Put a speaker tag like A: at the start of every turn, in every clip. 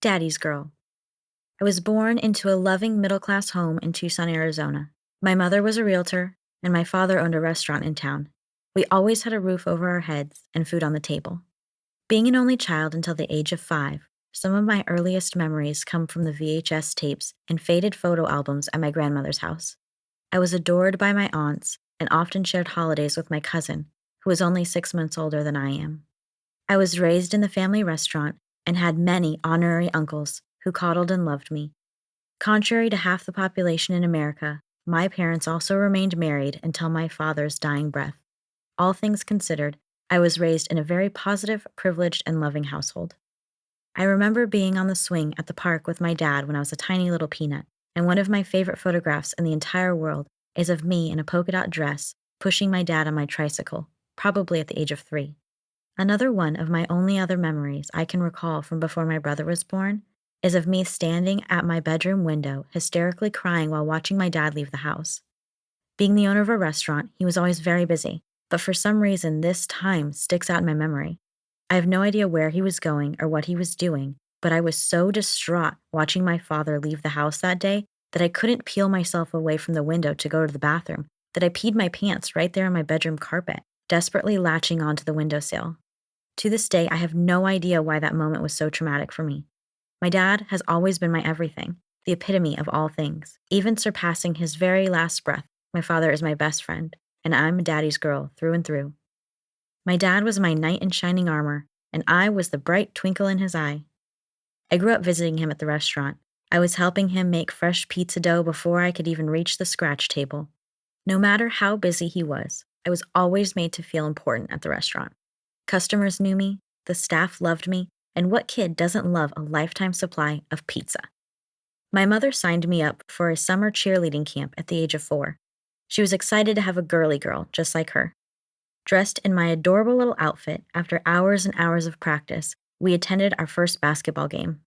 A: Daddy's girl. I was born into a loving middle-class home in Tucson, Arizona. My mother was a realtor, and my father owned a restaurant in town. We always had a roof over our heads and food on the table. Being an only child until the age of 5, some of my earliest memories come from the VHS tapes and faded photo albums at my grandmother's house. I was adored by my aunts and often shared holidays with my cousin, who was only 6 months older than I am. I was raised in the family restaurant and had many honorary uncles who coddled and loved me. Contrary to half the population in America, my parents also remained married until my father's dying breath. All things considered, I was raised in a very positive, privileged, and loving household. I remember being on the swing at the park with my dad when I was a tiny little peanut, and one of my favorite photographs in the entire world is of me in a polka dot dress pushing my dad on my tricycle, probably at the age of 3. Another one of my only other memories I can recall from before my brother was born is of me standing at my bedroom window, hysterically crying while watching my dad leave the house. Being the owner of a restaurant, he was always very busy, but for some reason this time sticks out in my memory. I have no idea where he was going or what he was doing, but I was so distraught watching my father leave the house that day that I couldn't peel myself away from the window to go to the bathroom, that I peed my pants right there on my bedroom carpet, desperately latching onto the windowsill. To this day, I have no idea why that moment was so traumatic for me. My dad has always been my everything, the epitome of all things, even surpassing his very last breath. My father is my best friend, and I'm daddy's girl through and through. My dad was my knight in shining armor, and I was the bright twinkle in his eye. I grew up visiting him at the restaurant. I was helping him make fresh pizza dough before I could even reach the scratch table. No matter how busy he was, I was always made to feel important at the restaurant. Customers knew me, the staff loved me, and what kid doesn't love a lifetime supply of pizza? My mother signed me up for a summer cheerleading camp at the age of 4. She was excited to have a girly girl just like her. Dressed in my adorable little outfit, after hours and hours of practice, we attended our first basketball game.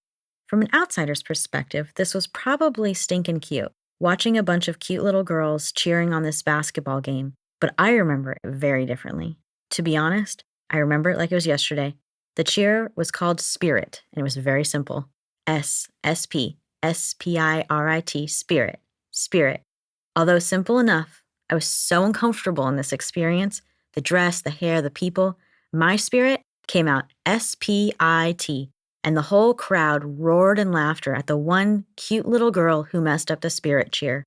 A: From an outsider's perspective, this was probably stinkin' cute, watching a bunch of cute little girls cheering on this basketball game, but I remember it very differently. To be honest, I remember it like it was yesterday. The cheer was called Spirit, and it was very simple. S-S-P, S-P-I-R-I-T, Spirit, Spirit. Although simple enough, I was so uncomfortable in this experience, the dress, the hair, the people. My spirit came out S-P-I-T, and the whole crowd roared in laughter at the one cute little girl who messed up the Spirit cheer.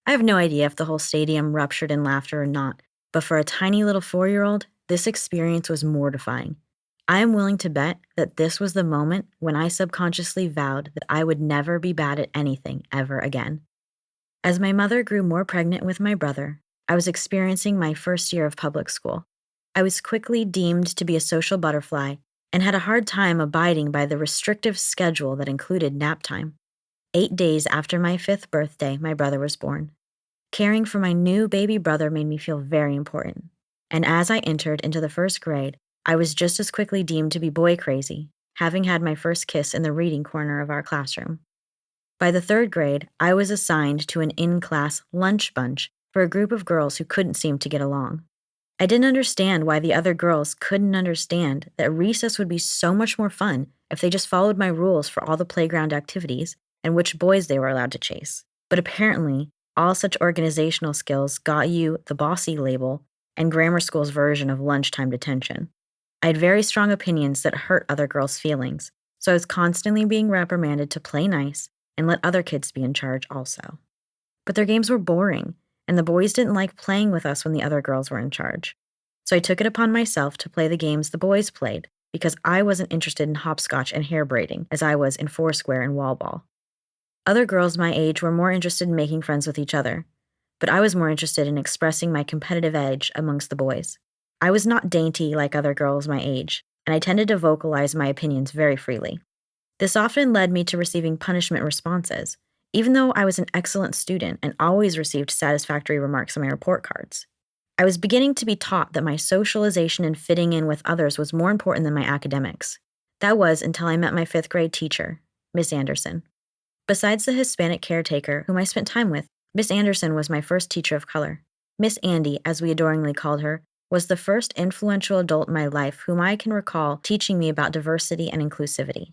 A: I have no idea if the whole stadium ruptured in laughter or not, but for a tiny little 4-year-old, this experience was mortifying. I am willing to bet that this was the moment when I subconsciously vowed that I would never be bad at anything ever again. As my mother grew more pregnant with my brother, I was experiencing my first year of public school. I was quickly deemed to be a social butterfly and had a hard time abiding by the restrictive schedule that included nap time. 8 days after my 5th birthday, my brother was born. Caring for my new baby brother made me feel very important. And as I entered into the 1st grade, I was just as quickly deemed to be boy crazy, having had my first kiss in the reading corner of our classroom. By the 3rd grade, I was assigned to an in-class lunch bunch for a group of girls who couldn't seem to get along. I didn't understand why the other girls couldn't understand that recess would be so much more fun if they just followed my rules for all the playground activities and which boys they were allowed to chase. But apparently, all such organizational skills got you the bossy label and grammar school's version of lunchtime detention. I had very strong opinions that hurt other girls' feelings, so I was constantly being reprimanded to play nice and let other kids be in charge also. But their games were boring, and the boys didn't like playing with us when the other girls were in charge. So I took it upon myself to play the games the boys played, because I wasn't interested in hopscotch and hair braiding as I was in foursquare and wall ball. Other girls my age were more interested in making friends with each other, but I was more interested in expressing my competitive edge amongst the boys. I was not dainty like other girls my age, and I tended to vocalize my opinions very freely. This often led me to receiving punishment responses, even though I was an excellent student and always received satisfactory remarks on my report cards. I was beginning to be taught that my socialization and fitting in with others was more important than my academics. That was until I met my 5th grade teacher, Miss Anderson. Besides the Hispanic caretaker whom I spent time with, Miss Anderson was my first teacher of color. Miss Andy, as we adoringly called her, was the first influential adult in my life whom I can recall teaching me about diversity and inclusivity.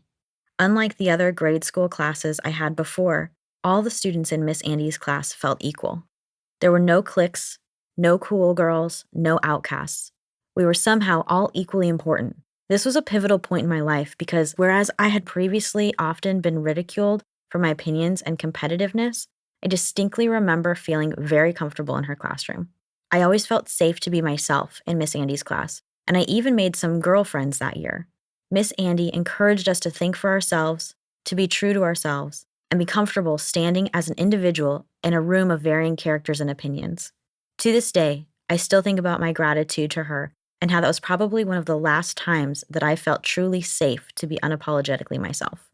A: Unlike the other grade school classes I had before, all the students in Miss Andy's class felt equal. There were no cliques, no cool girls, no outcasts. We were somehow all equally important. This was a pivotal point in my life because whereas I had previously often been ridiculed for my opinions and competitiveness, I distinctly remember feeling very comfortable in her classroom. I always felt safe to be myself in Miss Andy's class, and I even made some girlfriends that year. Miss Andy encouraged us to think for ourselves, to be true to ourselves, and be comfortable standing as an individual in a room of varying characters and opinions. To this day, I still think about my gratitude to her and how that was probably one of the last times that I felt truly safe to be unapologetically myself.